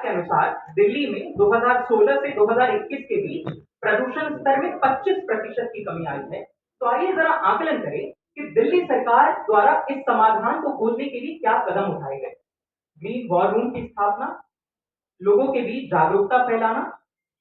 के अनुसार दिल्ली में 2016 से 2021 के बीच प्रदूषण स्तर में 25% की कमी आई है। तो आइए जरा आकलन करें कि दिल्ली सरकार द्वारा इस समाधान को खोजने के लिए क्या कदम उठाए गए। ग्रीन वॉर रूम की स्थापना, लोगों के बीच जागरूकता फैलाना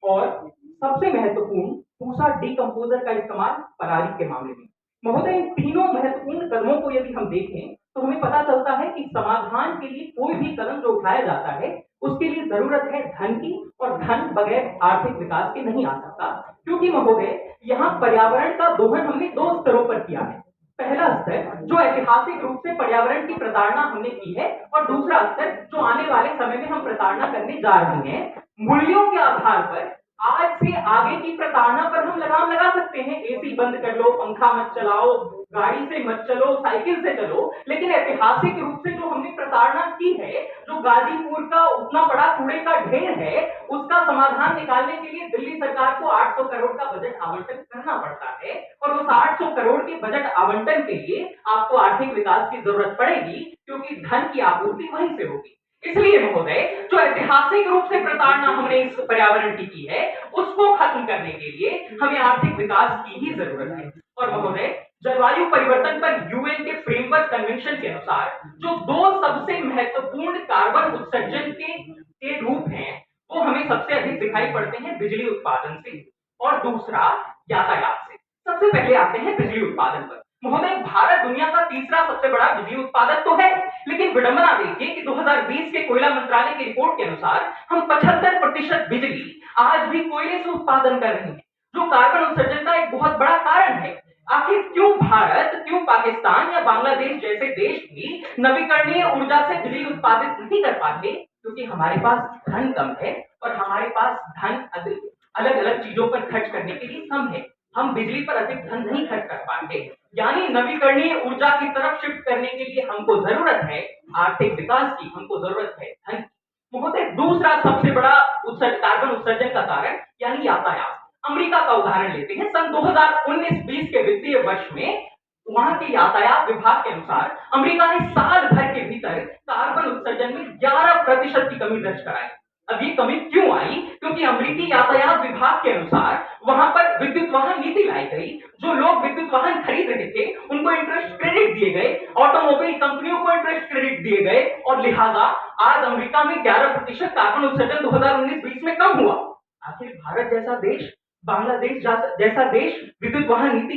और सबसे महत्वपूर्ण पूसा डिकम्पोजर का इस्तेमाल पराली के मामले में। महोदय, इन तीनों महत्वपूर्ण कदमों को यदि हम देखें तो हमें पता चलता है कि समाधान के लिए कोई भी कदम जो उठाया जाता है उसके लिए जरूरत है धन की, और धन बगैर आर्थिक विकास के नहीं आ सकता। क्योंकि महोदय, यहाँ पर्यावरण का दोहन हमने दो स्तरों पर किया है। पहला स्तर जो ऐतिहासिक रूप से पर्यावरण की प्रताड़ना हमने की है, और दूसरा स्तर जो आने वाले समय में हम प्रताड़ना करने जा रहे हैं। मूल्यों के आधार पर आज से आगे की प्रताड़ना पर हम लगाम लगा सकते हैं। एसी बंद कर लो, पंखा मत चलाओ, गाड़ी से मत चलो, साइकिल से चलो, लेकिन ऐतिहासिक रूप से जो हमने प्रताड़ना की है, जो गाजीपुर का उतना बड़ा कूड़े का ढेर है, उसका समाधान निकालने के लिए दिल्ली सरकार को 800 करोड़ का बजट आवंटन करना पड़ता है, और उस 800 करोड़ के बजट आवंटन के लिए आपको आर्थिक विकास की जरूरत पड़ेगी, क्योंकि धन की आपूर्ति वहीं से होगी। इसलिए महोदय, जो ऐतिहासिक रूप से प्रताड़ना हमने इस पर्यावरण की है, उसको खत्म करने के लिए हमें आर्थिक विकास की ही जरूरत है। और महोदय, जलवायु परिवर्तन पर यूएन के फ्रेमवर्क कन्वेंशन के अनुसार जो दो सबसे महत्वपूर्ण कार्बन उत्सर्जन के रूप हैं, वो हमें सबसे अधिक दिखाई पड़ते हैं बिजली उत्पादन से, और दूसरा यातायात से। सबसे पहले आते हैं बिजली उत्पादन पर। महोदय, भारत दुनिया का तीसरा सबसे बड़ा बिजली उत्पादक तो है, लेकिन विडंबना देखिए कि 2020 के कोयला मंत्रालय की रिपोर्ट के अनुसार हम 75% बिजली आज भी कोयले से उत्पादन कर रहे हैं, जो कार्बन उत्सर्जन का एक बहुत बड़ा कारण है। आखिर क्यों भारत, क्यों पाकिस्तान या बांग्लादेश जैसे देश भी नवीकरणीय ऊर्जा से बिजली उत्पादित नहीं कर पाते? क्योंकि हमारे पास धन कम है, और हमारे पास धन अलग अलग चीजों पर खर्च करने के लिए कम है। हम बिजली पर अधिक धन नहीं खर्च कर पाते, यानी नवीकरणीय ऊर्जा की तरफ शिफ्ट करने के लिए हमको जरूरत है आर्थिक विकास की, हमको जरूरत है धन की। महोदय, दूसरा सबसे बड़ा कार्बन उत्सर्जन का कारण यानी यातायात। अमेरिका का उदाहरण लेते हैं। सन 2019-20 के वित्तीय वर्ष में वहां के यातायात विभाग के अनुसार अमेरिका ने साल भर के भीतर कार्बन उत्सर्जन में 11% की कमी दर्ज कराई। अब ये कमी क्यों आई? क्योंकि अमेरिकी यातायात विभाग के अनुसार वहां पर विद्युत वाहन नीति लाई गई। जो लोग विद्युत वाहन खरीद रहे थे उनको इंटरेस्ट क्रेडिट दिए गए, ऑटोमोबाइल कंपनियों को इंटरेस्ट क्रेडिट दिए गए, और लिहाजा आज अमेरिका में 11% कार्बन उत्सर्जन 2019-20 में कम हुआ। आखिर भारत जैसा देश, बांग्लादेश जैसा देश विद्युत वाहन नीति